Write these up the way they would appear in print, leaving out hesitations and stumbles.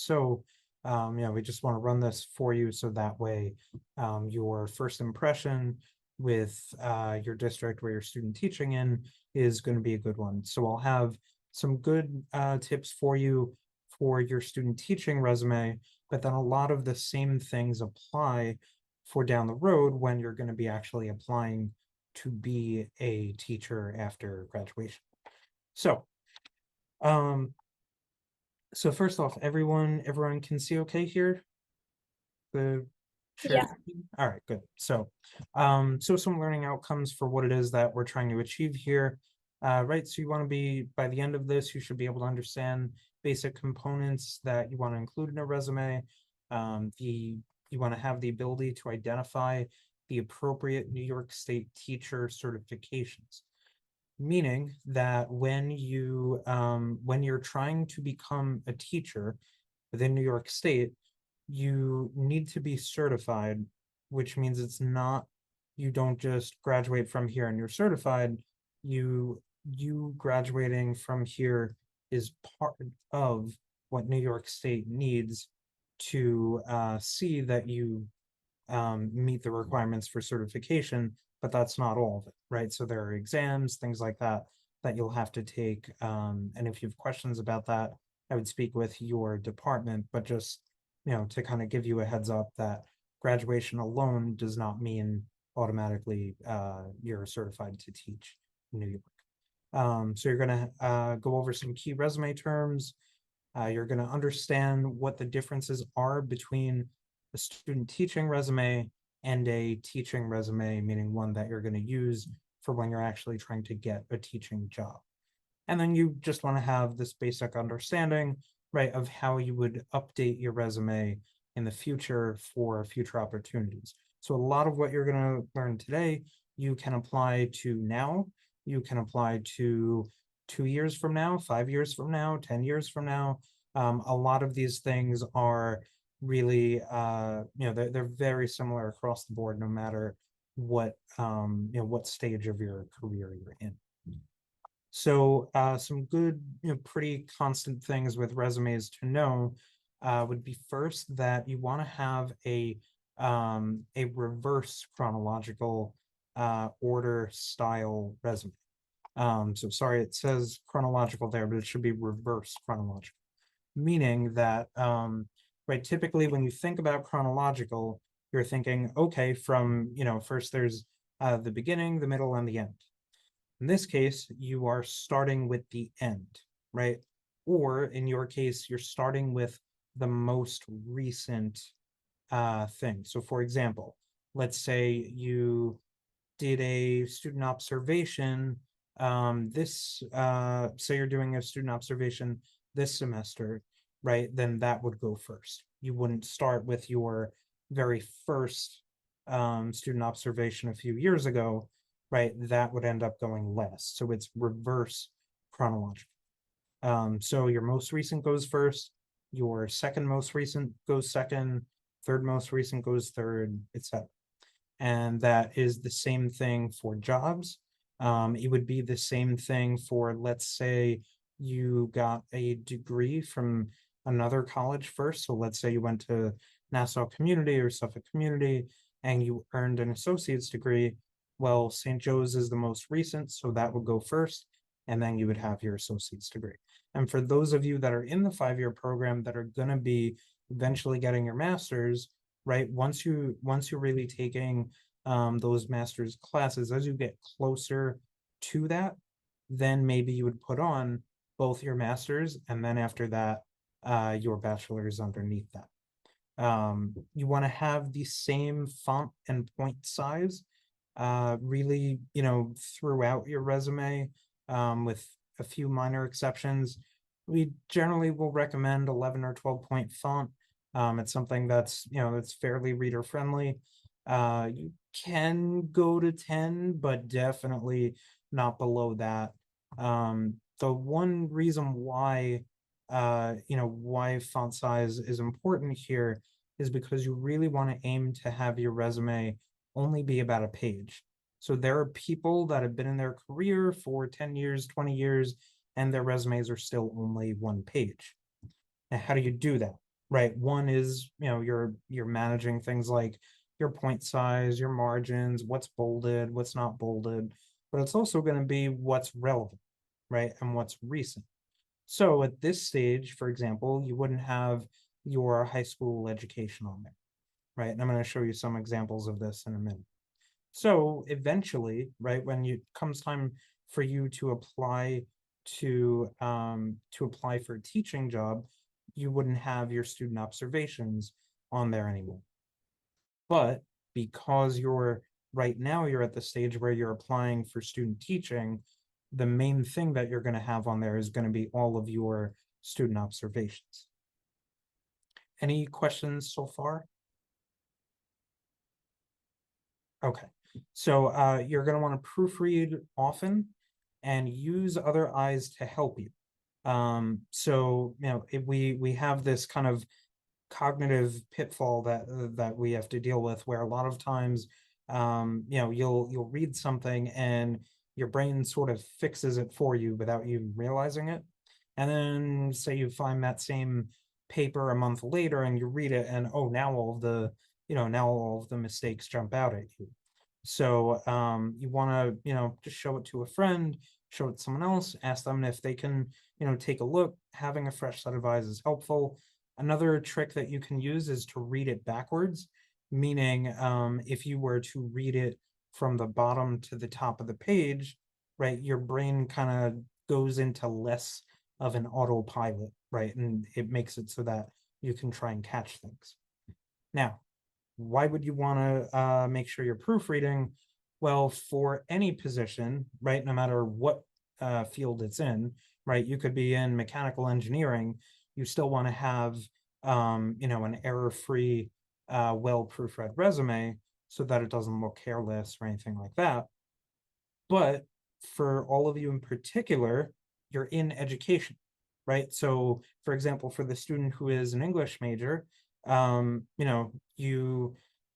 So, we just want to run this for you so that way your first impression with your district where you're student teaching in is going to be a good one. So I'll have some good tips for you for your student teaching resume, but then a lot of the same things apply for down the road when you're going to be actually applying to be a teacher after graduation. So, um, so first off, everyone can see okay here? The shared Yeah. screen? All right, good. So, so some learning outcomes for what it is that we're trying to achieve here. Right, so you want to be, by the end of this, you should be able to understand basic components that you want to include in a resume. You want to have the ability to identify the appropriate New York State teacher certifications, meaning that when you're trying to become a teacher within New York State, you need to be certified, which means you don't just graduate from here and you're certified. You graduating from here is part of what New York State needs to see that you meet the requirements for certification, but that's not all of it, right? So there are exams, things like that, that you'll have to take. And if you have questions about that, I would speak with your department, but just, to kind of give you a heads up that graduation alone does not mean automatically you're certified to teach in New York. So you're going to go over some key resume terms. You're going to understand what the differences are between a student teaching resume and a teaching resume, meaning one that you're going to use for when you're actually trying to get a teaching job. And then you just want to have this basic understanding, right, of how you would update your resume in the future for future opportunities. So a lot of what you're going to learn today, you can apply to now. You can apply to 2 years from now, 5 years from now, 10 years from now. A lot of these things are really, they're very similar across the board, no matter what stage of your career you're in. So some good, pretty constant things with resumes to know would be first that you want to have a reverse chronological order style resume. So sorry, it says chronological there, but it should be reverse chronological, meaning that right, typically when you think about chronological, you're thinking, okay, from first there's the beginning, the middle, and the end. In this case, you are starting with the end, right? Or in your case, you're starting with the most recent thing. So for example, let's say you did a student observation say you're doing a student observation this semester, right? Then that would go first. You wouldn't start with your very first student observation a few years ago, right? That would end up going last. So it's reverse chronological. So your most recent goes first, your second most recent goes second, third most recent goes third, etc. And that is the same thing for jobs. It would be the same thing for, let's say you got a degree from another college first. So let's say you went to Nassau Community or Suffolk Community and you earned an associate's degree. Well, St. Joe's is the most recent, so that would go first, and then you would have your associate's degree. And for those of you that are in the 5-year program that are going to be eventually getting your master's, right? Once you're really taking those master's classes, as you get closer to that, then maybe you would put on both your master's and then after that, your bachelor's underneath that. You want to have the same font and point size, really, throughout your resume, with a few minor exceptions. We generally will recommend 11 or 12 point font. It's something that's fairly reader friendly. You can go to 10, but definitely not below that. The one reason why font size is important here is because you really want to aim to have your resume only be about a page. So there are people that have been in their career for 10 years, 20 years, and their resumes are still only one page. Now, how do you do that? right? One is, you're managing things like your point size, your margins, what's bolded, what's not bolded, but it's also going to be what's relevant, right? And what's recent. So at this stage, for example, you wouldn't have your high school education on there, right? And I'm going to show you some examples of this in a minute. So eventually, right, when it comes time for you to apply for a teaching job, you wouldn't have your student observations on there anymore. But because right now you're at the stage where you're applying for student teaching, the main thing that you're going to have on there is going to be all of your student observations. Any questions so far? Okay, so you're going to want to proofread often and use other eyes to help you. So if we have this kind of cognitive pitfall that we have to deal with, where a lot of times, you'll read something and your brain sort of fixes it for you without you realizing it, and then say you find that same paper a month later and you read it, and oh, now all of the mistakes jump out at you. So you want to, just show it to a friend, show it to someone else, ask them if they can, take a look. Having a fresh set of eyes is helpful. Another trick that you can use is to read it backwards, meaning if you were to read it from the bottom to the top of the page, right, your brain kind of goes into less of an autopilot, right? And it makes it so that you can try and catch things. Now, why would you want to make sure you're proofreading? Well, for any position, right, no matter what field it's in, right, you could be in mechanical engineering, you still want to have, an error-free, well proofread resume so that it doesn't look careless or anything like that. But for all of you in particular, you're in education, right? So, for example, for the student who is an English major,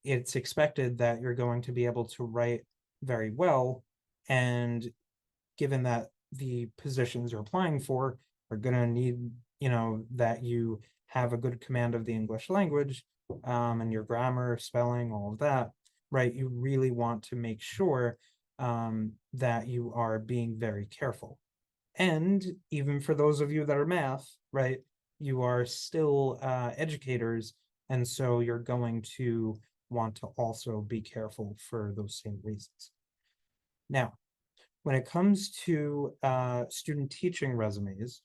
it's expected that you're going to be able to write very well. And given that the positions you're applying for are going to need, that you have a good command of the English language, and your grammar, spelling, all of that, right? You really want to make sure that you are being very careful. And even for those of you that are math, right, you are still educators. And so you're going to want to also be careful for those same reasons. Now, when it comes to student teaching resumes,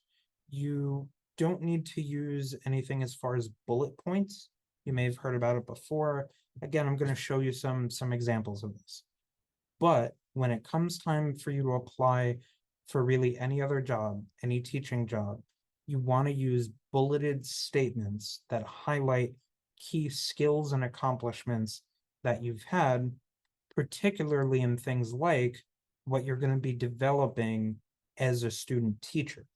you don't need to use anything as far as bullet points. You may have heard about it before. Again, I'm going to show you some examples of this. But when it comes time for you to apply for really any other job, any teaching job, you want to use bulleted statements that highlight key skills and accomplishments that you've had, particularly in things like what you're going to be developing as a student teacher.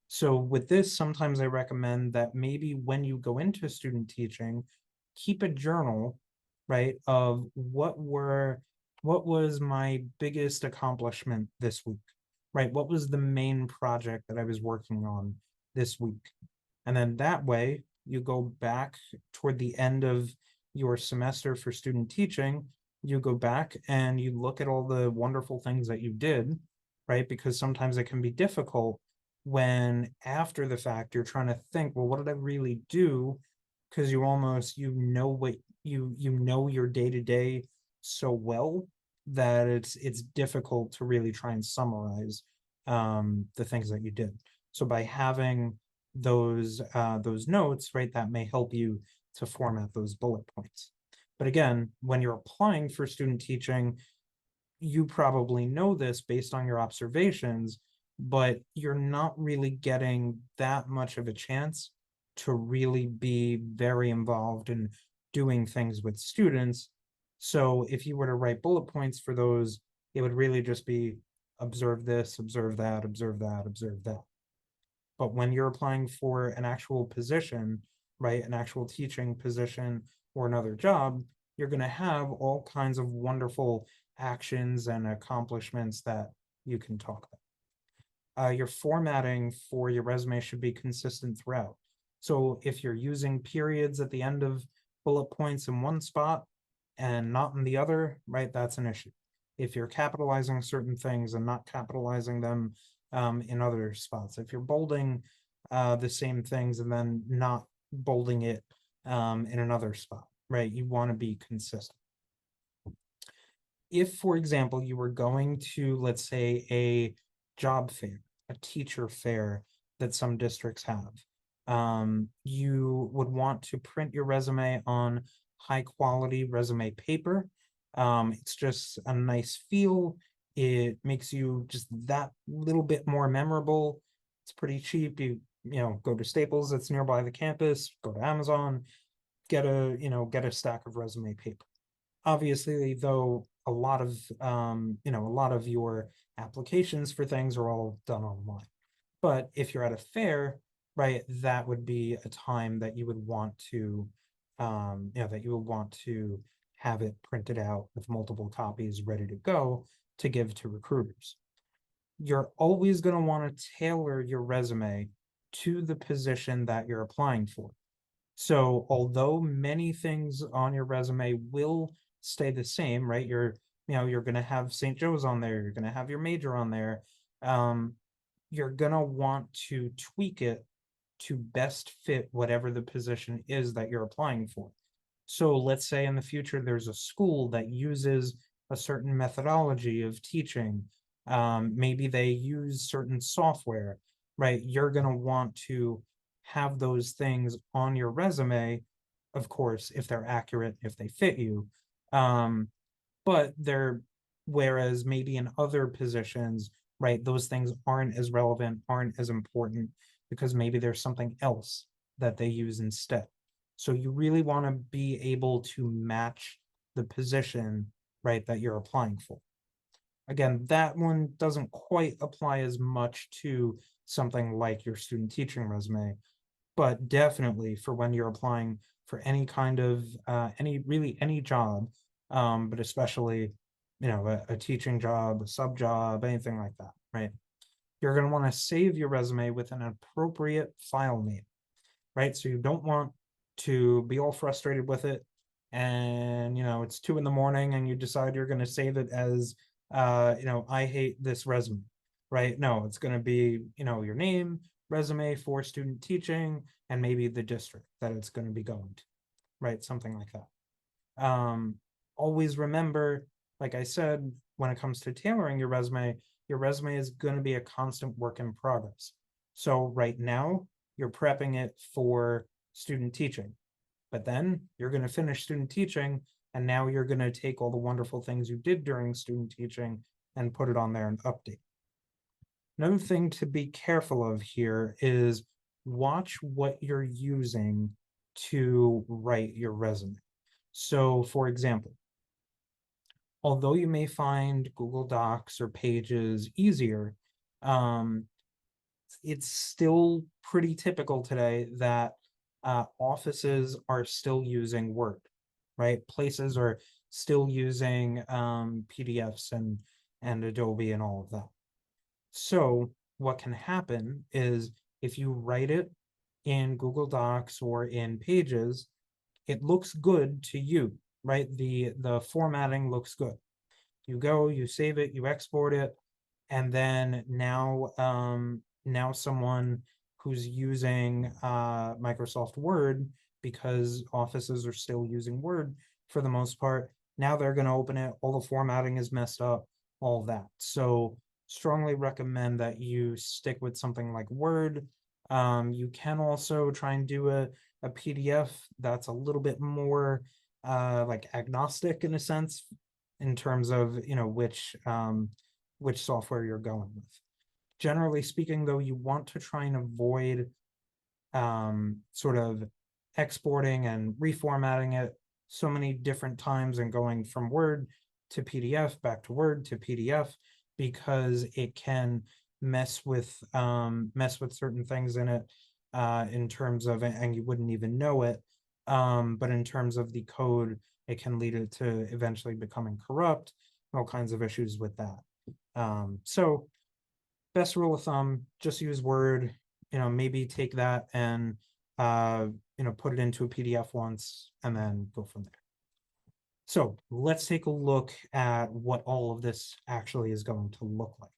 So with this, sometimes I recommend that maybe when you go into student teaching, keep a journal, right, of what was my biggest accomplishment this week, right? What was the main project that I was working on this week? And then that way you go back toward the end of your semester for student teaching, you go back and you look at all the wonderful things that you did, right? Because sometimes it can be difficult when after the fact you're trying to think, well, what did I really do? Because what you know your day-to-day so well that it's difficult to really try and summarize the things that you did. So by having those notes, right, that may help you to format those bullet points. But again, when you're applying for student teaching, you probably know this based on your observations, but you're not really getting that much of a chance to really be very involved in doing things with students. So if you were to write bullet points for those, it would really just be observe this, observe that, observe that, observe that. But when you're applying for an actual position, right, an actual teaching position or another job, you're going to have all kinds of wonderful actions and accomplishments that you can talk about. Your formatting for your resume should be consistent throughout. So if you're using periods at the end of bullet points in one spot and not in the other, right, that's an issue. If you're capitalizing certain things and not capitalizing them in other spots, if you're bolding the same things and then not bolding it in another spot, right, you want to be consistent. If, for example, you were going to, let's say, a job fair, a teacher fair that some districts have, you would want to print your resume on high quality resume paper. It's just a nice feel. It makes you just that little bit more memorable. It's pretty cheap. You go to Staples that's nearby the campus, go to Amazon, get a stack of resume paper. Obviously, though, a lot of your applications for things are all done online. But if you're at a fair, right, that would be a time that you would want to have it printed out with multiple copies ready to go to give to recruiters. You're always going to want to tailor your resume to the position that you're applying for. So although many things on your resume will stay the same, right? You're going to have St. Joe's on there. You're going to have your major on there. You're going to want to tweak it to best fit whatever the position is that you're applying for. So let's say in the future, there's a school that uses a certain methodology of teaching. Maybe they use certain software, right? You're going to want to have those things on your resume, of course, if they're accurate, if they fit you. But whereas maybe in other positions, right, those things aren't as relevant, aren't as important because maybe there's something else that they use instead. So you really want to be able to match the position, right, that you're applying for. Again, that one doesn't quite apply as much to something like your student teaching resume, but definitely for when you're applying for any kind of any job, but especially a teaching job, a sub job, anything like that, right? You're going to want to save your resume with an appropriate file name, right? So you don't want to be all frustrated with it and it's 2 a.m. and you decide you're going to save it as I hate this resume, right? No, it's going to be your name, resume for student teaching, and maybe the district that it's going to be going to, right? Something like that. Always remember, like I said, when it comes to tailoring your resume is going to be a constant work in progress. So right now you're prepping it for student teaching, but then you're going to finish student teaching and now you're going to take all the wonderful things you did during student teaching and put it on there and update. Another thing to be careful of here is watch what you're using to write your resume. So for example, although you may find Google Docs or Pages easier, it's still pretty typical today that offices are still using Word, right? Places are still using PDFs and Adobe and all of that. So what can happen is if you write it in Google Docs or in Pages, it looks good to you, right? The formatting looks good. You save it, you export it, and then now someone who's using Microsoft Word, because offices are still using Word for the most part, now they're going to open it, all the formatting is messed up, all that. So strongly recommend that you stick with something like Word. You can also try and do a PDF that's a little bit more like agnostic in a sense, in terms of which software you're going with. Generally speaking, though, you want to try and avoid sort of exporting and reformatting it so many different times and going from Word to PDF, back to Word to PDF, because it can mess with certain things in it in terms of, and you wouldn't even know it, but in terms of the code, it can lead it to eventually becoming corrupt, all kinds of issues with that. So best rule of thumb, just use Word, maybe take that and put it into a PDF once and then go from there. So let's take a look at what all of this actually is going to look like.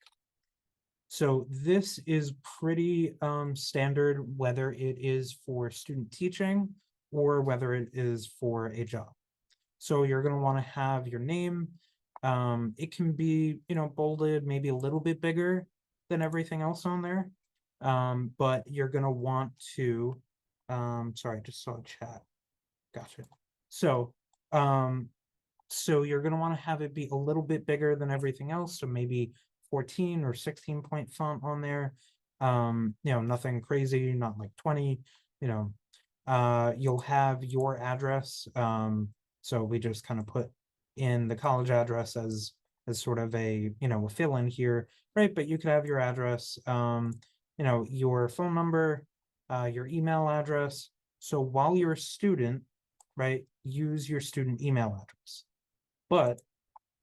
So this is pretty standard, whether it is for student teaching or whether it is for a job. So you're going to want to have your name. It can be, bolded, maybe a little bit bigger than everything else on there. But you're going to want to, sorry, I just saw a chat. Gotcha. So, so you're going to want to have it be a little bit bigger than everything else. So maybe 14 or 16 point font on there. Nothing crazy, not like 20, you'll have your address. So we just kind of put in the college address as sort of a fill in here, right? But you could have your address, your phone number, your email address. So while you're a student, right, use your student email address. But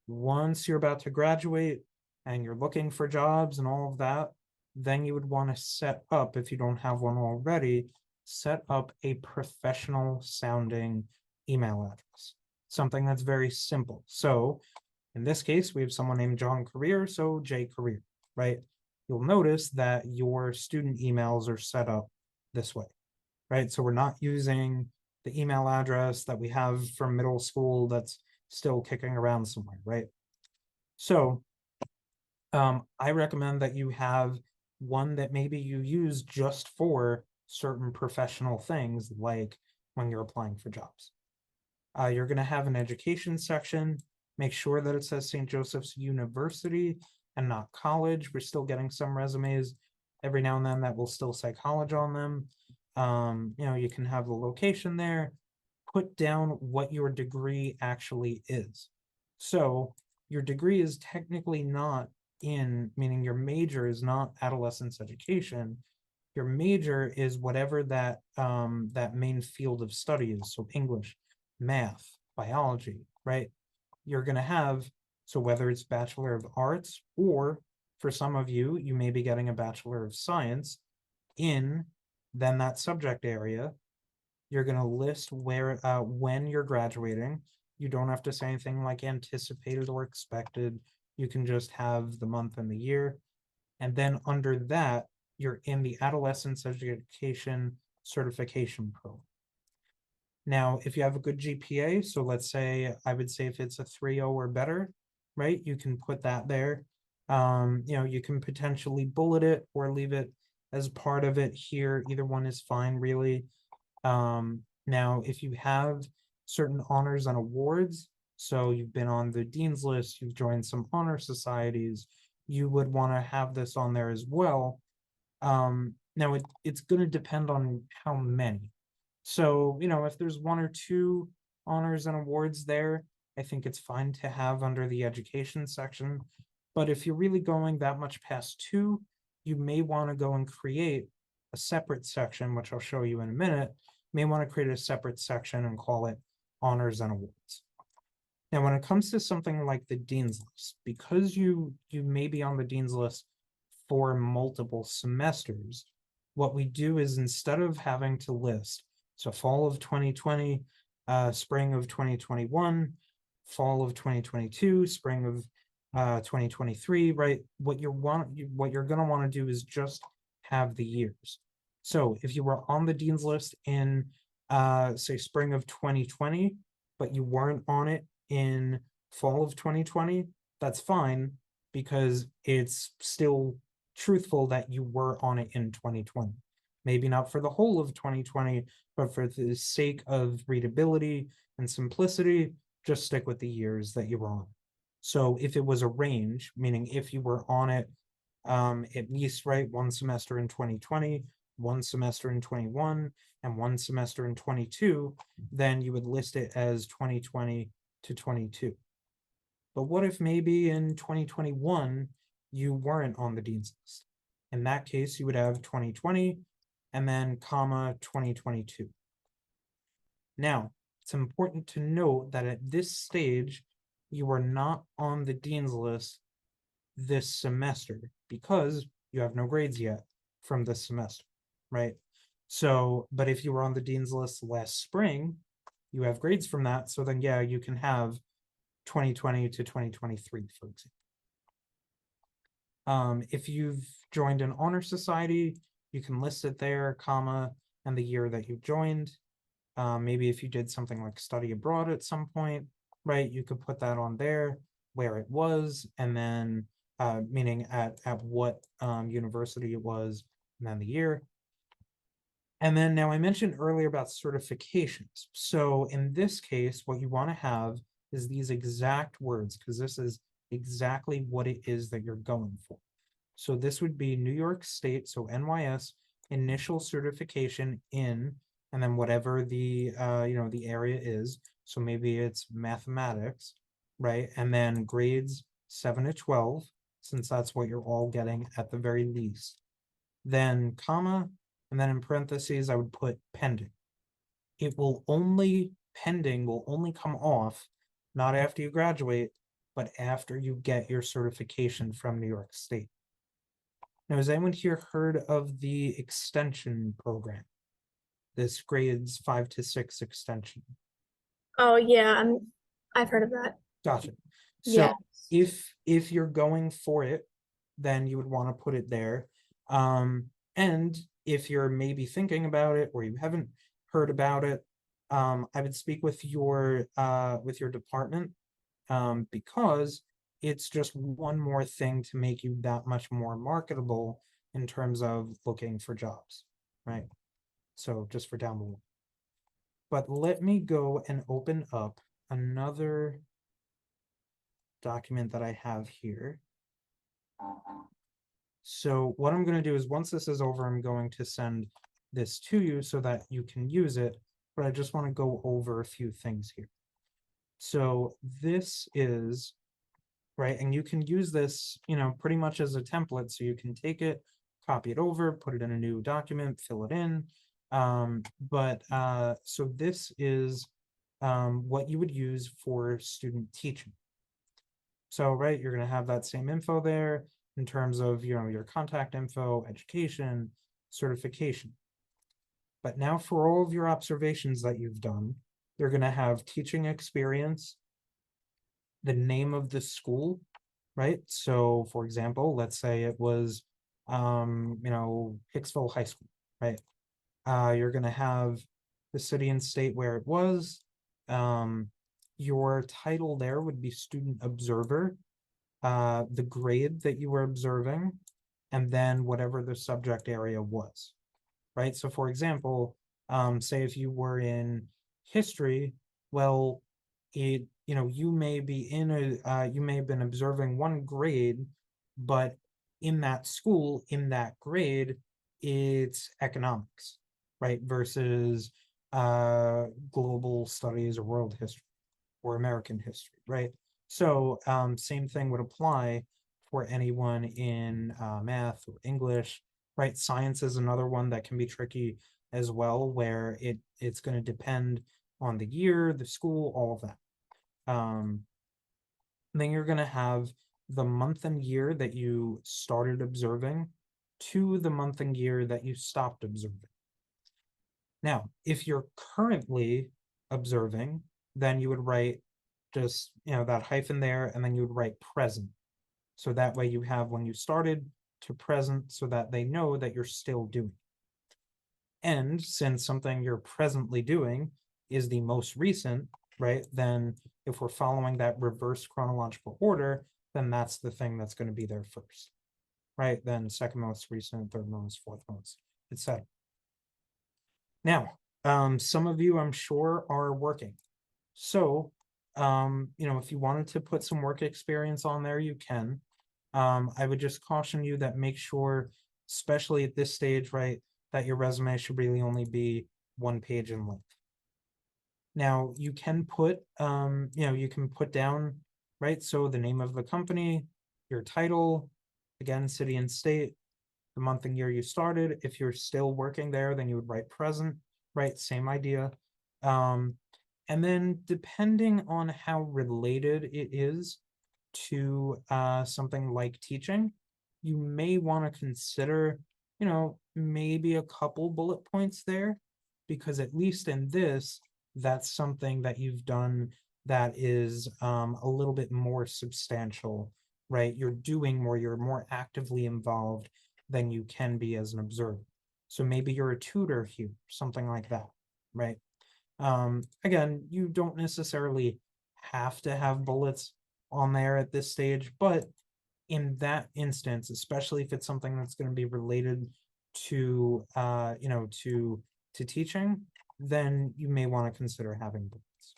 once you're about to graduate and you're looking for jobs and all of that, then you would want to set up, if you don't have one already, set up a professional sounding email address, something that's very simple. So in this case, we have someone named John Career, so J Career, right? You'll notice that your student emails are set up this way, right? So we're not using the email address that we have from middle school that's still kicking around somewhere, right? So I recommend that you have one that maybe you use just for certain professional things, like when you're applying for jobs. You're going to have an education section. Make sure that it says St. Joseph's University and not college. We're still getting some resumes every now and then that will still say college on them. You can have the location there. Put down what your degree actually is. So your degree is technically not meaning your major is not adolescence education. Your major is whatever that main field of study is. So English, math, biology, right? You're going to have, so whether it's Bachelor of Arts, or for some of you, you may be getting a Bachelor of Science in then that subject area. You're going to list where, when you're graduating. You don't have to say anything like anticipated or expected. You can just have the month and the year. And then under that, you're in the Adolescence Education Certification Program. Now, if you have a good GPA, so let's say, I would say if it's a 3.0 or better, right, you can put that there. You can potentially bullet it or leave it as part of it here. Either one is fine, really. Now, if you have certain honors and awards, so you've been on the dean's list, you've joined some honor societies, you would want to have this on there as well. Now, it's going to depend on how many. So, if there's 1 or 2 honors and awards there, I think it's fine to have under the education section. But if you're really going that much past 2, you may want to go and create a separate section, which I'll show you in a minute. You may want to create a separate section and call it honors and awards. Now, when it comes to something like the dean's list, because you may be on the dean's list for multiple semesters, what we do is, instead of having to list, so fall of 2020, spring of 2021, fall of 2022, spring of 2023, right? What you're going to want to do is just have the years. So if you were on the dean's list in say spring of 2020, but you weren't on it in fall of 2020, that's fine, because it's still truthful that you were on it in 2020. Maybe not for the whole of 2020, but for the sake of readability and simplicity, just stick with the years that you were on. So if it was a range, meaning if you were on it at least, right, 1 semester in 2020, 1 semester in 21, and 1 semester in 22, then you would list it as 2020 to 22. But what if maybe in 2021 you weren't on the dean's list? In that case, you would have 2020 and then comma 2022. Now, it's important to note that at this stage, you are not on the dean's list this semester because you have no grades yet from this semester, right? So, but if you were on the dean's list last spring, you have grades from that. So then, yeah, you can have 2020 to 2023, for example. If you've joined an honor society, you can list it there, comma, and the year that you joined. Maybe if you did something like study abroad at some point, right, you could put that on there, where it was, and then meaning at what university it was, and then the year. And then now I mentioned earlier about certifications. So in this case, what you want to have is these exact words, because this is exactly what it is that you're going for. So this would be New York State, so NYS, initial certification in, and then whatever the the area is. So maybe it's mathematics, right? And then grades 7 to 12, since that's what you're all getting at the very least. Then comma, and then in parentheses, I would put pending. Pending will only come off, not after you graduate, but after you get your certification from New York State. Now, has anyone here heard of the extension program? This grades 5 to 6 extension. Oh yeah, I've heard of that. Gotcha. So Yeah. if you're going for it, then you would want to put it there. And if you're maybe thinking about it or you haven't heard about it, I would speak with your department, because it's just one more thing to make you that much more marketable in terms of looking for jobs, right? So just for down the line. But let me go and open up another document that I have here. So what I'm going to do is once this is over, I'm going to send this to you so that you can use it, but I just want to go over a few things here. So this is, right, and you can use this, pretty much as a template. So you can take it, copy it over, put it in a new document, fill it in. So this is what you would use for student teaching. So, right, you're going to have that same info there in terms of, your contact info, education, certification. But now for all of your observations that you've done, you're going to have teaching experience, the name of the school, right? So for example, let's say it was, Hicksville High School, right? You're going to have the city and state where it was. Your title there would be student observer, the grade that you were observing, and then whatever the subject area was, right? So for example, say if you were in history, well, you may be you may have been observing one grade, but in that school, in that grade, it's economics, right? Versus global studies or world history or American history, right? So same thing would apply for anyone in math or English, right? Science is another one that can be tricky as well, where it's going to depend on the year, the school, all of that. Then you're going to have the month and year that you started observing to the month and year that you stopped observing. Now, if you're currently observing, then you would write just, that hyphen there, and then you would write present. So that way you have when you started to present so that they know that you're still doing. And since something you're presently doing is the most recent, right, then if we're following that reverse chronological order, then that's the thing that's going to be there first, right? Then second most recent, third most, fourth most, etc. Now, some of you, I'm sure, are working. So, if you wanted to put some work experience on there, you can. I would just caution you that make sure, especially at this stage, right, that your resume should really only be 1 page in length. Now, you can put, you can put down, right, so the name of the company, your title, again, city and state, the month and year you started. If you're still working there, then you would write present, right? Same idea. And then depending on how related it is to something like teaching, you may want to consider, maybe a couple bullet points there, because at least in this, that's something that you've done that is a little bit more substantial, right? You're doing more, you're more actively involved than you can be as an observer. So maybe you're a tutor here, something like that, right? Again, you don't necessarily have to have bullets on there at this stage, but in that instance, especially if it's something that's going to be related to to teaching, then you may want to consider having bullets.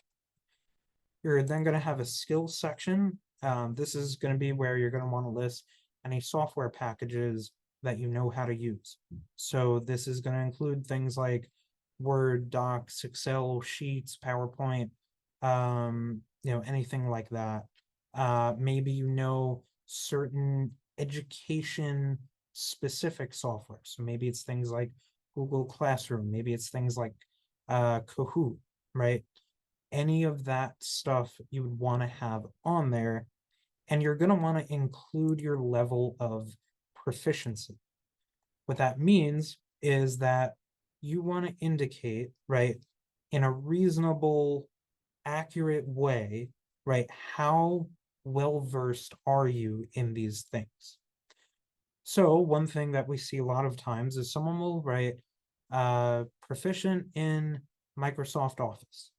You're then going to have a skills section. This is going to be where you're going to want to list any software packages that you know how to use. So this is going to include things like Word, Docs, Excel, Sheets, PowerPoint, anything like that. Maybe certain education specific software. So maybe it's things like Google Classroom, maybe it's things like Kahoot, right? Any of that stuff you would want to have on there, and you're going to want to include your level of proficiency. What that means is that you want to indicate, right, in a reasonable, accurate way, right, how well versed are you in these things. So one thing that we see a lot of times is someone will write proficient in Microsoft Office.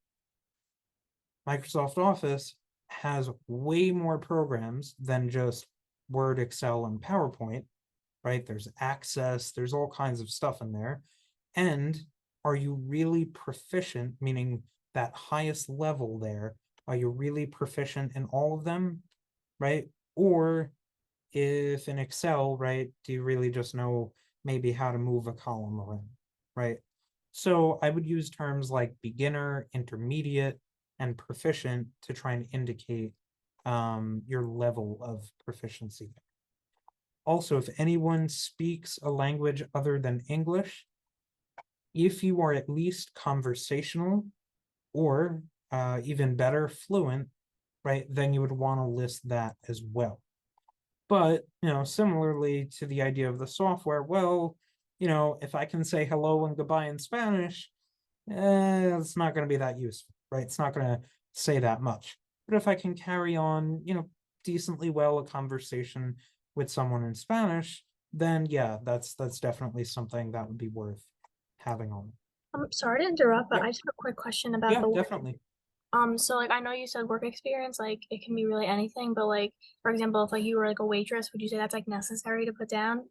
Microsoft Office has way more programs than just Word, Excel, and PowerPoint, right? There's Access, there's all kinds of stuff in there. And are you really proficient, meaning that highest level there, are you really proficient in all of them, right? Or if in Excel, right, do you really just know maybe how to move a column around, right? So I would use terms like beginner, intermediate, and proficient to try and indicate your level of proficiency. Also, if anyone speaks a language other than English, if you are at least conversational or even better, fluent, right, then you would want to list that as well. But, similarly to the idea of the software, well, if I can say hello and goodbye in Spanish, it's not going to be that useful, right? It's not going to say that much. But if I can carry on, decently well a conversation with someone in Spanish, then yeah, that's definitely something that would be worth having on. I'm sorry to interrupt, but Yeah, I just have a quick question about yeah, the definitely. so like I know you said work experience, like it can be really anything, but like for example, if like you were like a waitress, would you say that's like necessary to put down?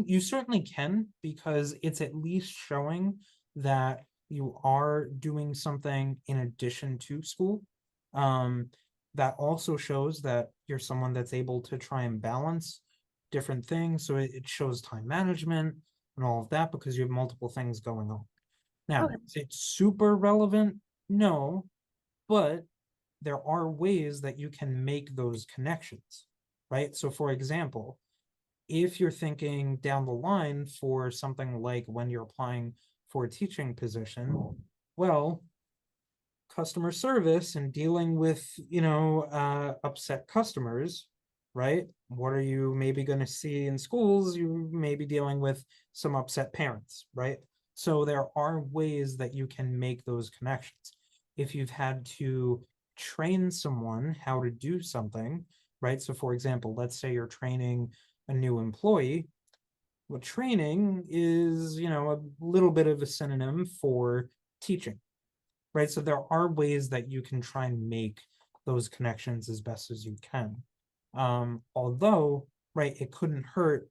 You certainly can, because it's at least showing that you are doing something in addition to school. Um, that also shows that you're someone that's able to try and balance different things. So it shows time management and all of that because you have multiple things going on. Now, Okay. is it super relevant? No, but there are ways that you can make those connections, right? So for example, if you're thinking down the line for something like when you're applying for a teaching position, well, customer service and dealing with, upset customers, right? What are you maybe going to see in schools? You may be dealing with some upset parents, right? So there are ways that you can make those connections. If you've had to train someone how to do something, right? So for example, let's say you're training a new employee. Well, training is, a little bit of a synonym for teaching, right? So there are ways that you can try and make those connections as best as you can. Although, right, it couldn't hurt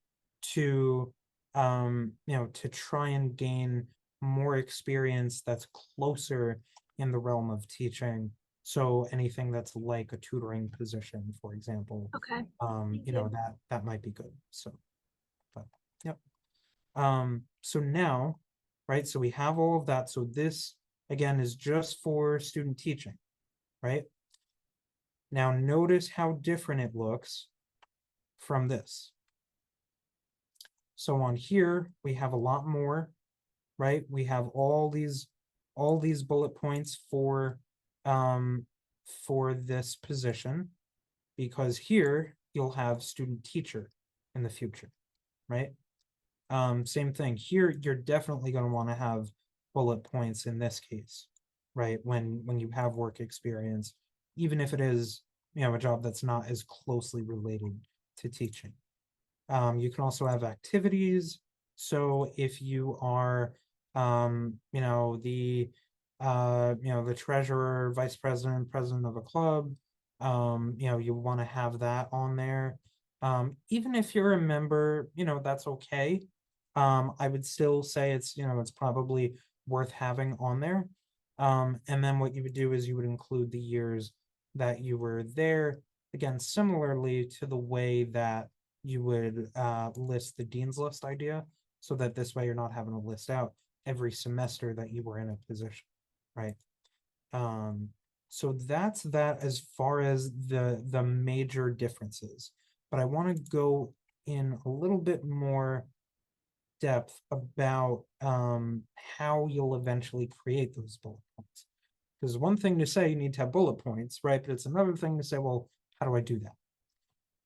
to, to try and gain more experience that's closer in the realm of teaching. So anything that's like a tutoring position, for example, Okay. Thank you. that might be good. So, but yep. So now, right, so we have all of that. So this again is just for student teaching, right? Now notice how different it looks from this. So on here, we have a lot more, right? We have all these bullet points for this position, because here you'll have student teacher in the future, right? Same thing here. You're definitely going to want to have bullet points in this case, right? When you have work experience, even if it is, a job that's not as closely related to teaching. You can also have activities. So if you are, the treasurer, vice president, president of a club, you want to have that on there. Even if you're a member, that's okay. I would still say it's probably worth having on there. And then what you would do is you would include the years that you were there. Again, similarly to the way that you would list the dean's list idea, so that this way you're not having to list out every semester that you were in a position, right? So that's that as far as the major differences. But I want to go in a little bit more depth about how you'll eventually create those bullet points. Because one thing to say you need to have bullet points, right? But it's another thing to say, well, how do I do that?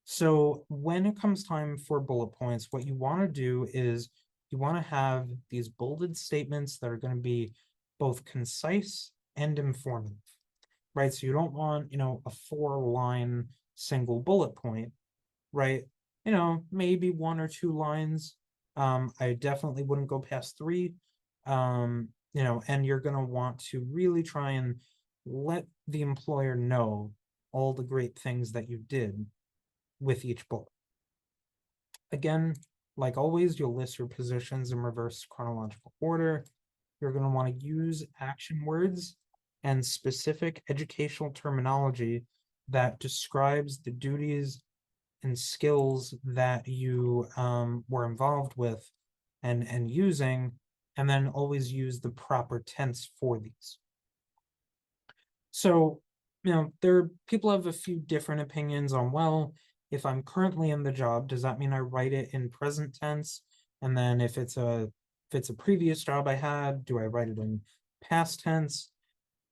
So when it comes time for bullet points, what you want to do is you want to have these bolded statements that are going to be both concise and informative, right? So you don't want, a 4-line single bullet point, right? Maybe 1 or 2 lines. I definitely wouldn't go past 3. And you're going to want to really try and let the employer know all the great things that you did with each bullet. Again, like always, you'll list your positions in reverse chronological order. You're going to want to use action words and specific educational terminology that describes the duties and skills that you were involved with and using, and then always use the proper tense for these. So, people have a few different opinions on, well, if I'm currently in the job, does that mean I write it in present tense? And then if it's a previous job I had, do I write it in past tense?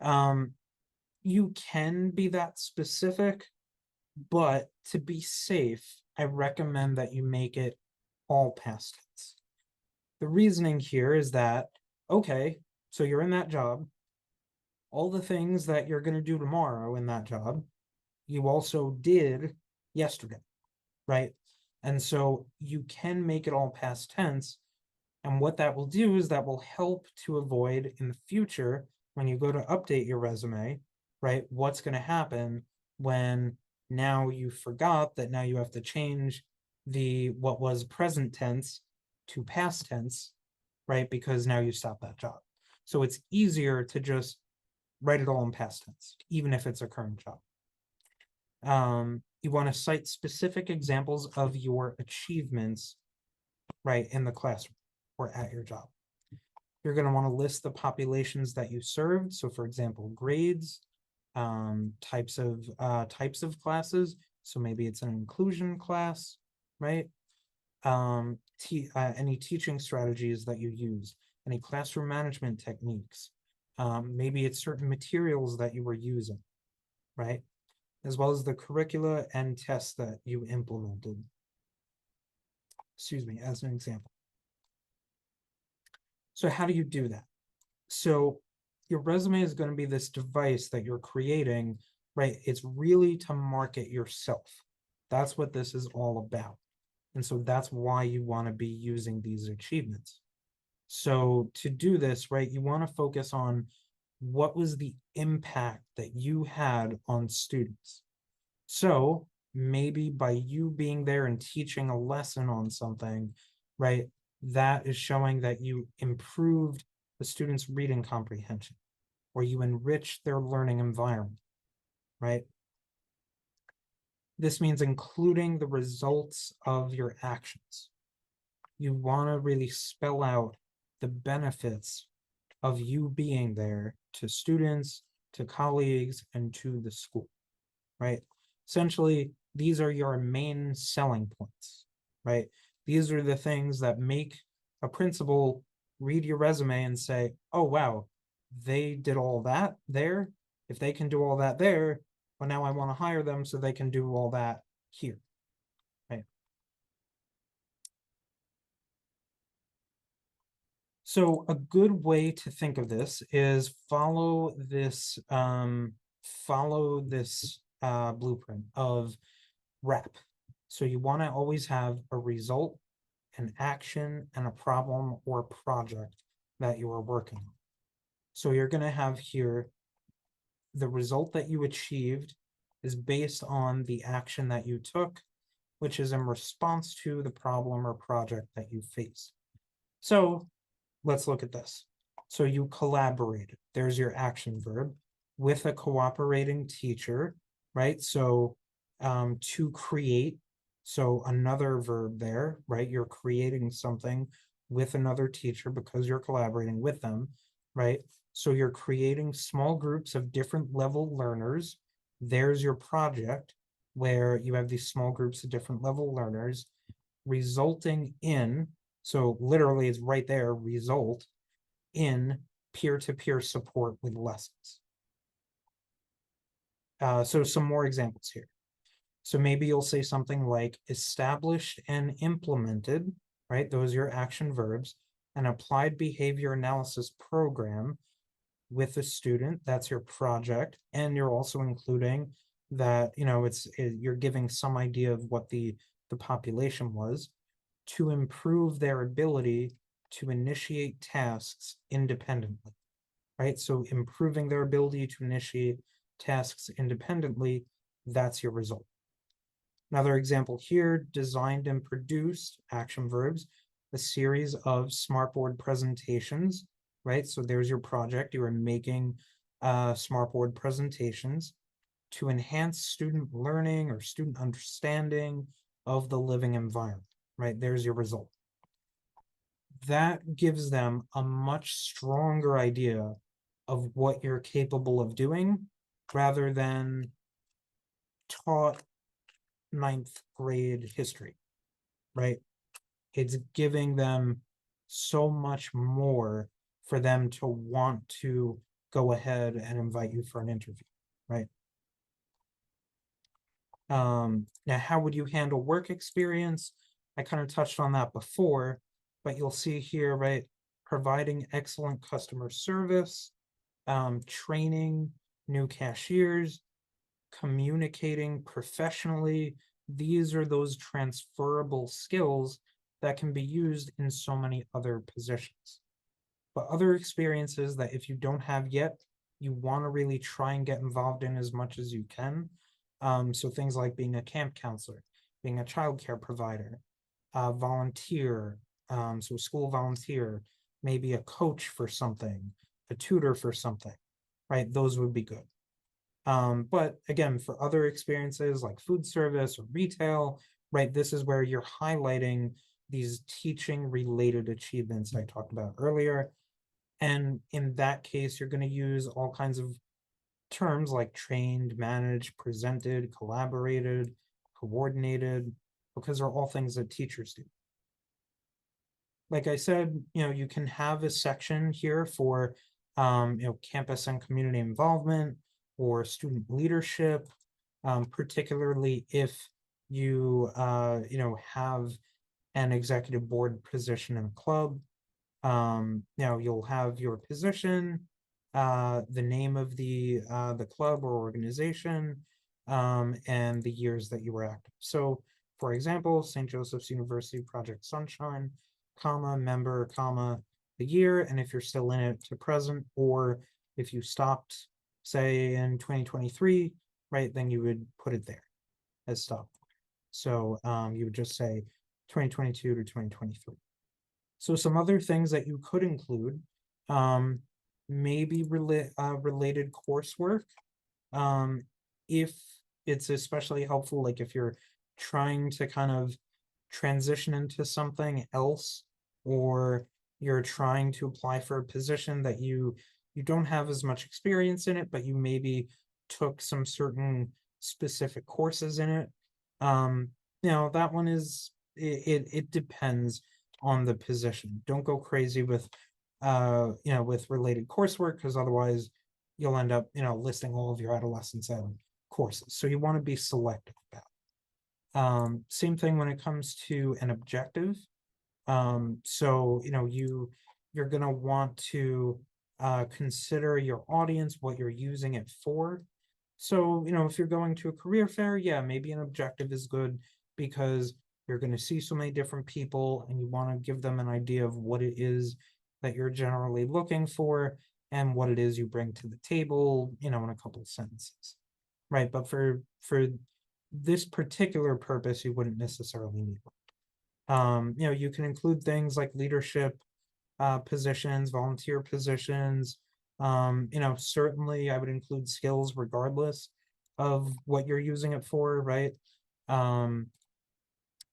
You can be that specific, but to be safe, I recommend that you make it all past tense. The reasoning here is that, okay, so you're in that job, all the things that you're going to do tomorrow in that job, you also did yesterday, right? And so you can make it all past tense. And what that will do is that will help to avoid in the future when you go to update your resume, right? What's going to happen when now you forgot that now you have to change what was present tense to past tense, right? Because now you stopped that job. So it's easier to just write it all in past tense, even if it's a current job. You want to cite specific examples of your achievements, right, in the classroom or at your job. You're going to want to list the populations that you served. So, for example, grades, types of classes. So maybe it's an inclusion class, right? Any teaching strategies that you use, any classroom management techniques. Maybe it's certain materials that you were using, right? As well as the curricula and tests that you implemented. Excuse me, as an example. So how do you do that? So your resume is going to be this device that you're creating, right? It's really to market yourself. That's what this is all about. And so that's why you want to be using these achievements. So to do this, right, you want to focus on what was the impact that you had on students. So maybe by you being there and teaching a lesson on something, right, that is showing that you improved the students' reading comprehension, or you enriched their learning environment, right? This means including the results of your actions. You want to really spell out the benefits of you being there to students, to colleagues, and to the school, right? Essentially, these are your main selling points, right? These are the things that make a principal read your resume and say, oh, wow, they did all that there. If they can do all that there, well, now I want to hire them so they can do all that here, right? So a good way to think of this is follow this blueprint of RAP. So you want to always have a result, an action, and a problem or project that you are working on. So you're going to have here the result that you achieved is based on the action that you took, which is in response to the problem or project that you face. So let's look at this. So you collaborated. There's your action verb with a cooperating teacher, right? So to create, so another verb there, right? You're creating something with another teacher because you're collaborating with them, right? So you're creating small groups of different level learners. There's your project where you have these small groups of different level learners resulting in, so literally it's right there, result in peer-to-peer support with lessons. So some more examples here. So maybe you'll say something like established and implemented, right? Those are your action verbs. An applied behavior analysis program with a student, that's your project. And you're also including that, you're giving some idea of what the population was to improve their ability to initiate tasks independently, right? So improving their ability to initiate tasks independently, that's your result. Another example here, designed and produced, action verbs, a series of smartboard presentations, right? So there's your project. You are making smartboard presentations to enhance student learning or student understanding of the living environment, right? There's your result. That gives them a much stronger idea of what you're capable of doing rather than taught ninth grade history, right? It's giving them so much more for them to want to go ahead and invite you for an interview, right? Now, how would you handle work experience? I kind of touched on that before, but you'll see here, right? Providing excellent customer service, training new cashiers, communicating professionally. These are those transferable skills that can be used in so many other positions. But other experiences that if you don't have yet, you want to really try and get involved in as much as you can. So things like being a camp counselor, being a childcare provider, volunteer, so school volunteer, maybe a coach for something, a tutor for something, right? Those would be good. But again, for other experiences like food service or retail, right, this is where you're highlighting these teaching related achievements I talked about earlier. And in that case, you're going to use all kinds of terms like trained, managed, presented, collaborated, coordinated, because they're all things that teachers do. Like I said, you can have a section here for, campus and community involvement or student leadership, particularly if you, have an executive board position in a club. You'll have your position, the name of the club or organization, and the years that you were active. So, for example, St. Joseph's University Project Sunshine, comma, member, comma, the year, and if you're still in it to present, or if you stopped, say, in 2023, right, then you would put it there as stop. So you would just say 2022 to 2023. So some other things that you could include, maybe related coursework. If it's especially helpful, like if you're trying to kind of transition into something else, or you're trying to apply for a position that you don't have as much experience in it, but you maybe took some certain specific courses in it. That one is it depends on the position. Don't go crazy with with related coursework, because otherwise you'll end up, listing all of your adolescence ed courses. So you want to be selective about. Same thing when it comes to an objective. So, you're going to want to consider your audience, what you're using it for. So, if you're going to a career fair, yeah, maybe an objective is good because you're going to see so many different people and you want to give them an idea of what it is that you're generally looking for and what it is you bring to the table, in a couple of sentences. Right. But for this particular purpose, you wouldn't necessarily need one. You can include things like leadership positions, volunteer positions. Certainly I would include skills regardless of what you're using it for, right? Um,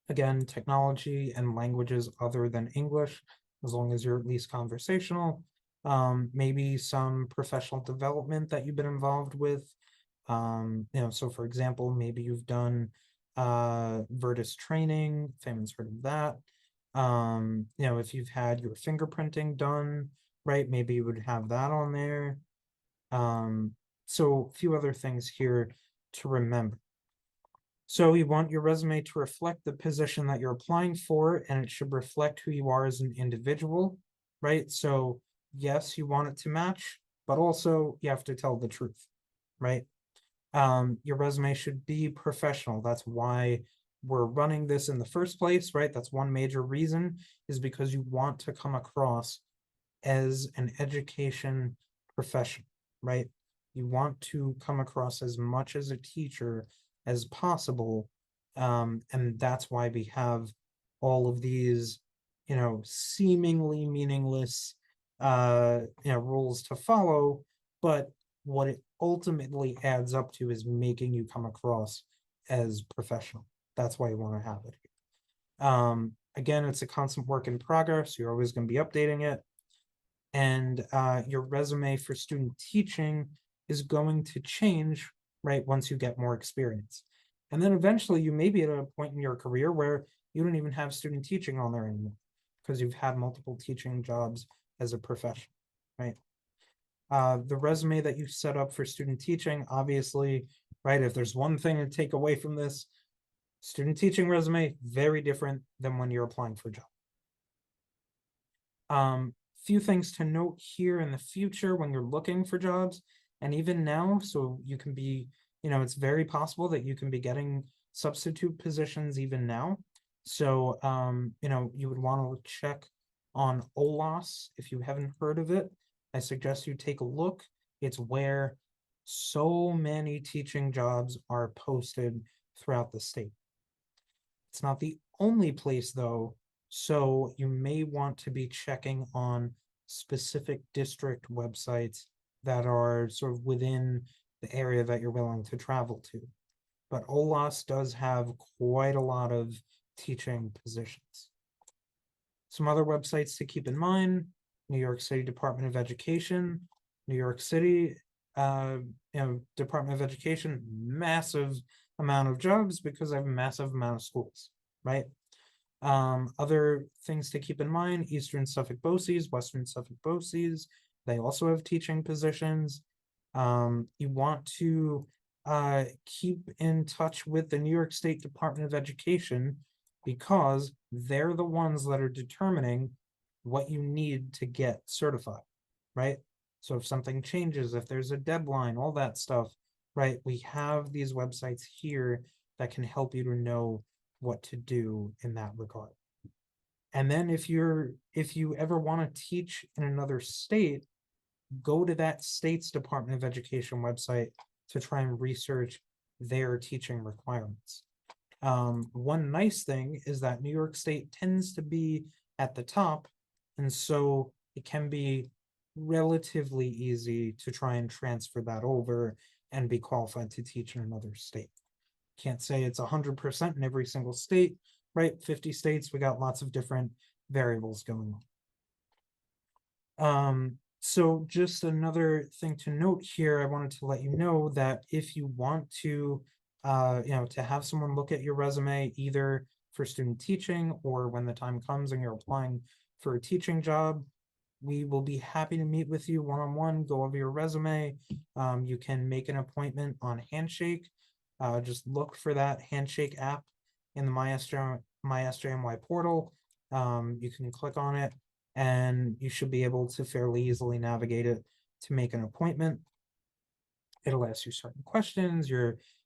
again, technology and languages other than English, as long as you're at least conversational. Maybe some professional development that you've been involved with. So for example, maybe you've done Virtus training, if anyone's heard of that. If you've had your fingerprinting done, right, maybe you would have that on there. So a few other things here to remember. So you want your resume to reflect the position that you're applying for, and it should reflect who you are as an individual, right? So yes, you want it to match, but also you have to tell the truth, right? Your resume should be professional. That's why we're running this in the first place, right? That's one major reason, is because you want to come across as an education professional, right? You want to come across as much as a teacher as possible. And that's why we have all of these, seemingly meaningless, rules to follow. But what it ultimately adds up to is making you come across as professional. That's why you want to have it here. Again, it's a constant work in progress. You're always going to be updating it. And your resume for student teaching is going to change, right, once you get more experience. And then eventually you may be at a point in your career where you don't even have student teaching on there anymore because you've had multiple teaching jobs as a profession, right? The resume that you set up for student teaching, obviously, right, if there's one thing to take away from this, student teaching resume, very different than when you're applying for a job. Few things to note here in the future when you're looking for jobs, and even now, so you can be, it's very possible that you can be getting substitute positions even now. So, you would want to check on OLAS if you haven't heard of it. I suggest you take a look. It's where so many teaching jobs are posted throughout the state. It's not the only place though, so you may want to be checking on specific district websites that are sort of within the area that you're willing to travel to. But OLAS does have quite a lot of teaching positions. Some other websites to keep in mind: New York City Department of Education, New York City, Department of Education, massive amount of jobs because I have a massive amount of schools, right? Other things to keep in mind: Eastern Suffolk BOCES, Western Suffolk BOCES, they also have teaching positions. You want to keep in touch with the New York State Department of Education because they're the ones that are determining what you need to get certified, right? So if something changes, if there's a deadline, all that stuff, right? We have these websites here that can help you to know what to do in that regard. And then if you ever want to teach in another state, go to that state's Department of Education website to try and research their teaching requirements. One nice thing is that New York State tends to be at the top, and so it can be relatively easy to try and transfer that over and be qualified to teach in another state. Can't say it's 100% in every single state, right? 50 states, we got lots of different variables going on. So just another thing to note here, I wanted to let you know that if you want to, to have someone look at your resume, either for student teaching or when the time comes and you're applying for a teaching job, we will be happy to meet with you one-on-one, go over your resume. You can make an appointment on Handshake. Just look for that Handshake app in the My SJMY portal. You can click on it and you should be able to fairly easily navigate it to make an appointment. It'll ask you certain questions,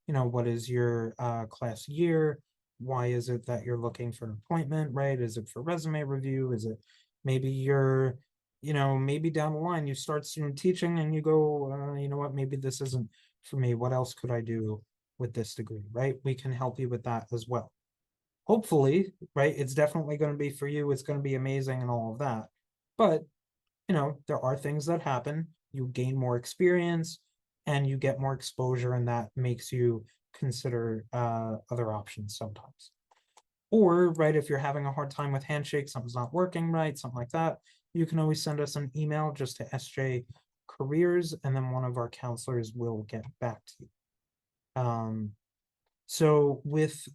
what is your class year? Why is it that you're looking for an appointment, right? Is it for resume review? Is it maybe maybe down the line you start student teaching and you go, you know what, maybe this isn't for me. What else could I do with this degree, right? We can help you with that as well. Hopefully, right? It's definitely going to be for you. It's going to be amazing and all of that. But there are things that happen. You gain more experience and you get more exposure, and that makes you consider other options sometimes. Or, right, if you're having a hard time with Handshake, something's not working right, something like that, you can always send us an email just to SJ Careers, and then one of our counselors will get back to you. So with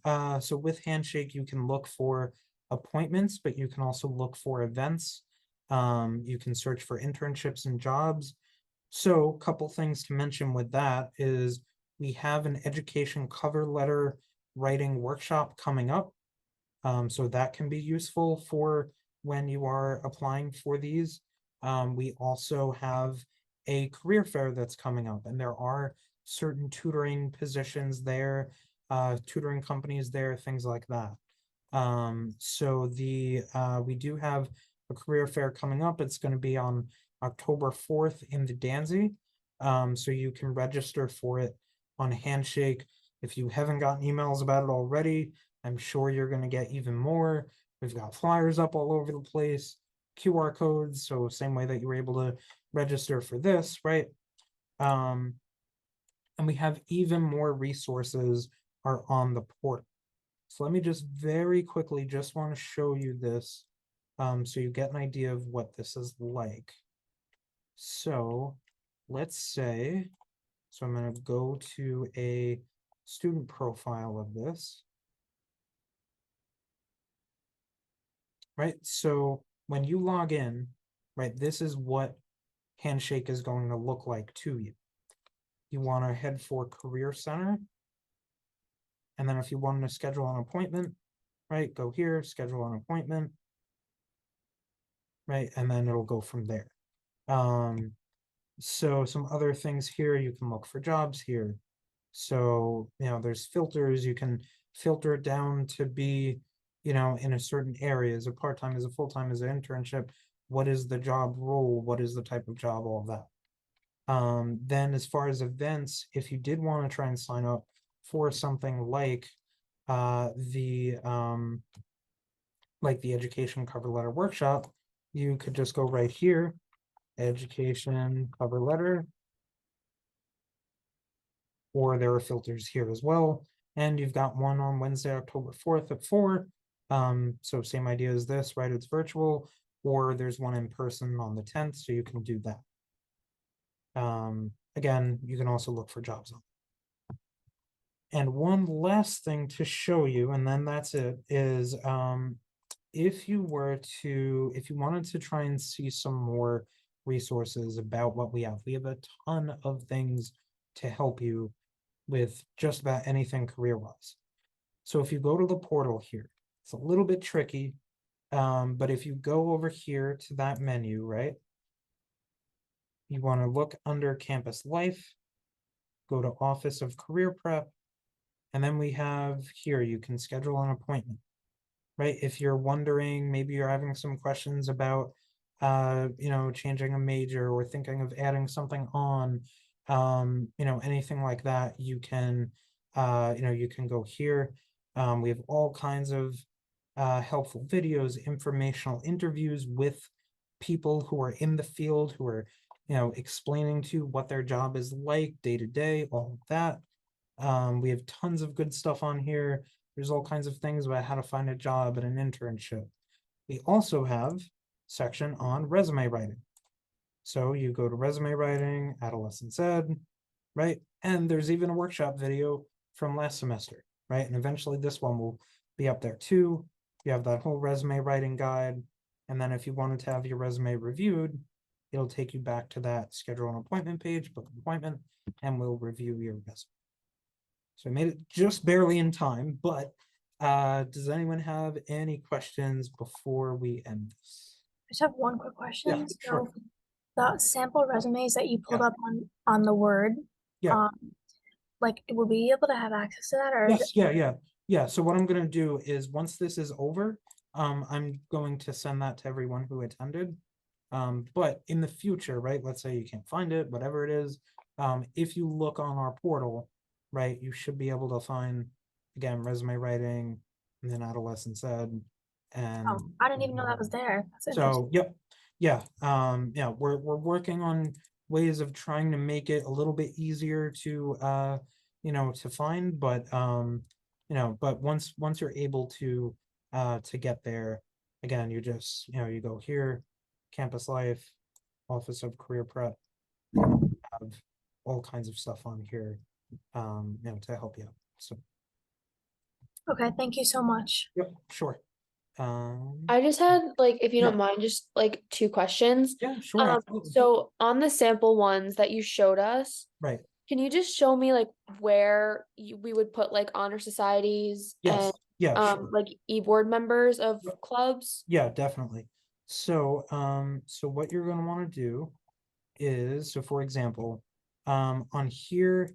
Handshake, you can look for appointments, but you can also look for events. You can search for internships and jobs. So a couple things to mention with that is we have an education cover letter writing workshop coming up. So that can be useful for when you are applying for these. We also have a career fair that's coming up, and there are certain tutoring positions there, tutoring companies there, things like that. We do have a career fair coming up. It's going to be on October 4th in the Danzy. So you can register for it on Handshake. If you haven't gotten emails about it already, I'm sure you're going to get even more. We've got flyers up all over the place, QR codes, so same way that you were able to register for this, right? And we have even more resources are on the portal. So let me just very quickly just want to show you this so you get an idea of what this is like. So let's say, so I'm going to go to a student profile of this. Right, so when you log in, right, this is what Handshake is going to look like to you. You want to head for Career Center. And then if you want to schedule an appointment, right, go here, schedule an appointment, right, and then it'll go from there. So some other things here, you can look for jobs here. So, there's filters, you can filter it down to be, in a certain area, is a part-time, is a full-time, is an internship, what is the job role, what is the type of job, all of that. Then as far as events, if you did want to try and sign up for something like the education cover letter workshop, you could just go right here, education cover letter, or there are filters here as well. And you've got one on Wednesday, October 4th at 4. So same idea as this, right? It's virtual, or there's one in person on the 10th, so you can do that. Again, you can also look for jobs on. And one last thing to show you, and then that's it, is if you wanted to try and see some more resources about what we have a ton of things to help you with just about anything career-wise. So if you go to the portal here, it's a little bit tricky, but if you go over here to that menu, right, you want to look under Campus Life, go to Office of Career Prep, and then we have here, you can schedule an appointment, right? If you're wondering, maybe you're having some questions about, changing a major or thinking of adding something on, anything like that, you can go here. We have all kinds of helpful videos, informational interviews with people who are in the field, who are, explaining to you what their job is like day to day, all of that. We have tons of good stuff on here. There's all kinds of things about how to find a job and an internship. We also have section on resume writing. So you go to resume writing, Adolescence Ed, right? And there's even a workshop video from last semester, right? And eventually this one will be up there too. You have that whole resume writing guide. And then if you wanted to have your resume reviewed, it'll take you back to that schedule an appointment page, book an appointment, and we'll review your resume. So I made it just barely in time, but does anyone have any questions before we end this? just have one quick Yeah, question. sure. So the sample resumes that you pulled Yeah, up on the Word, yeah. um, like would we be able to have access to that or is it? Yes, yeah, yeah, yeah. So what I'm gonna do is once this is over, I'm going to send that to everyone who attended. But in the future, right, let's say you can't find it, whatever it is, if you look on our portal, right, you should be able to find, again, resume writing, and then adolescence ed, and Oh, I didn't even know that was there. That's interesting. so, yep, yeah, yeah, we're working on ways of trying to make it a little bit easier to to find, but but once you're able to get there, again, you just, you go here, campus life, Office of Career Prep, have all kinds of stuff on here, to help you out. So, Okay, thank you so much. yep, sure. Um, I just had like, if you yeah, don't mind, just like two questions. yeah, sure, absolutely. So on the sample ones that you showed us, Right. can you just show me like where we would put like honor societies and Yes, yeah, sure. like e-board members of clubs? Yeah, definitely. So, so what you're gonna want to do is, so for example, on here,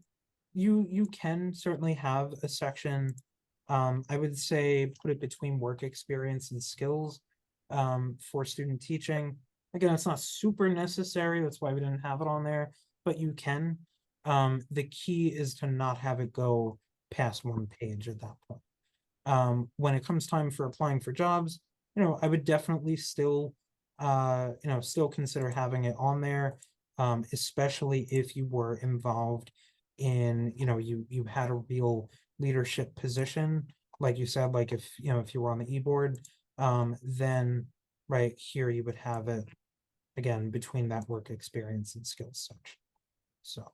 you can certainly have a section. I would say put it between work experience and skills, for student teaching. Again, it's not super necessary. That's why we didn't have it on there, but you can. The key is to not have it go past one page at that point. When it comes time for applying for jobs, I would definitely still, still consider having it on there, especially if you were involved in, you had a real leadership position, like you said, like if you were on the e-board, then right here you would have it again between that work experience and skills section. So,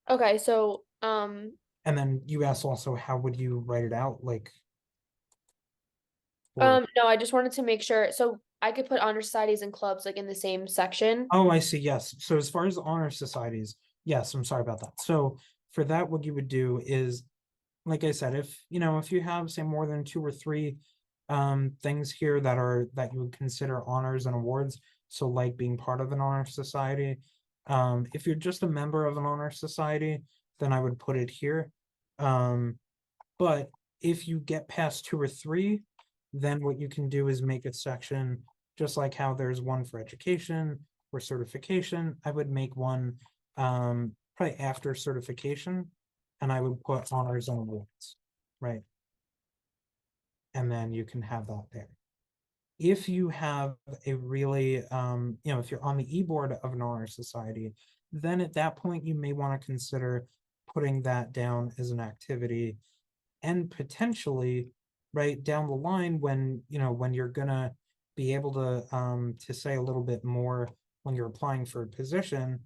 Okay, so and then you asked also, how would you write it out, like, or no, I just wanted to make sure. So I could put honor societies and clubs like in the same section. oh, I see. Yes. So as far as honor societies, yes, I'm sorry about that. So for that, what you would do is, like I said, if you have, say, more than two or three things here that you would consider honors and awards, so like being part of an honor society, if you're just a member of an honor society, then I would put it here. But if you get past two or three, then what you can do is make a section, just like how there's one for education or certification. I would make one probably after certification, and I would put honors and awards, right? And then you can have that there. If you have a really, if you're on the e-board of an honor society, then at that point you may want to consider putting that down as an activity, and potentially right down the line, when you're gonna be able to say a little bit more when you're applying for a position,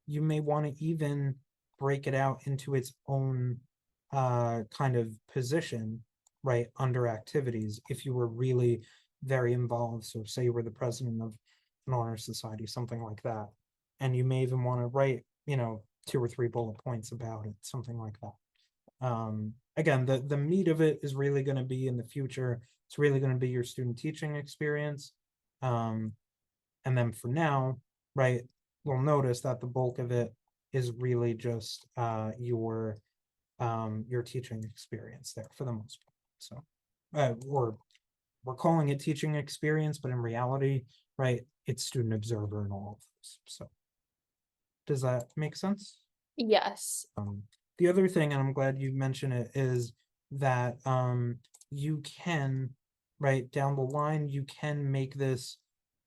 you may want to even break it out into its own kind of position, right, under activities, if you were really very involved. So say you were the president of an honor society, something like that, and you may even want to write, two or three bullet points about it, something like that. Again, the meat of it is really going to be in the future. It's really going to be your student teaching experience. And then for now, right, we'll notice that the bulk of it is really just your teaching experience there for the most part. So, we're calling it teaching experience, but in reality, right, it's student observer and all of those. So, does that make sense? Yes. The other thing, and I'm glad you mentioned it, is that you can, right down the line, you can make this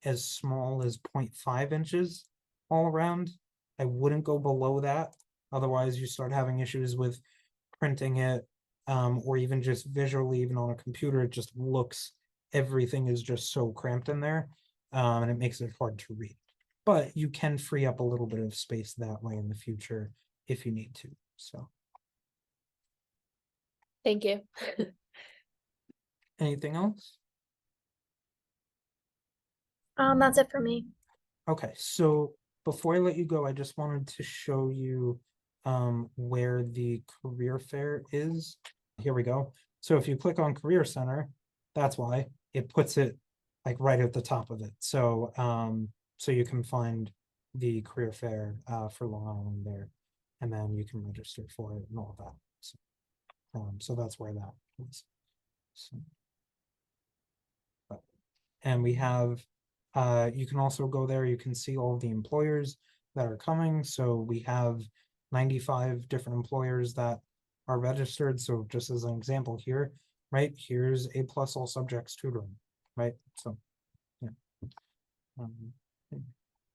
as small as 0.5 inches all around. I wouldn't go below that. Otherwise, you start having issues with printing it, or even just visually, even on a computer, it just looks, everything is just so cramped in there, and it makes it hard to read. But you can free up a little bit of space that way in the future if you need to. So, Thank you. anything else? That's it for me. Okay, so before I let you go, I just wanted to show you where the career fair is. Here we go. So if you click on Career Center, that's why it puts it like right at the top of it. So, so you can find the career fair for Long Island there, and then you can register for it and all that. So, so that's where that is. So, and we have, you can also go there, you can see all the employers that are coming. So we have 95 different employers that are registered. So just as an example here, right, here's A+ all subjects tutoring, right? So, yeah. Um,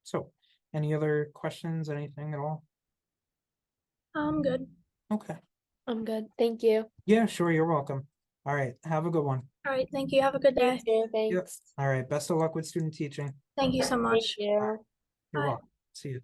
so, any other questions, anything at all? I'm good. Okay. I'm good. Thank you. Yeah, sure, you're welcome. All right, have a good one. All right, thank you. Have a good day. You too. Yep. Thanks. All right, best of luck with student teaching. Thank you so Thank much. you. You're Bye. welcome. See you.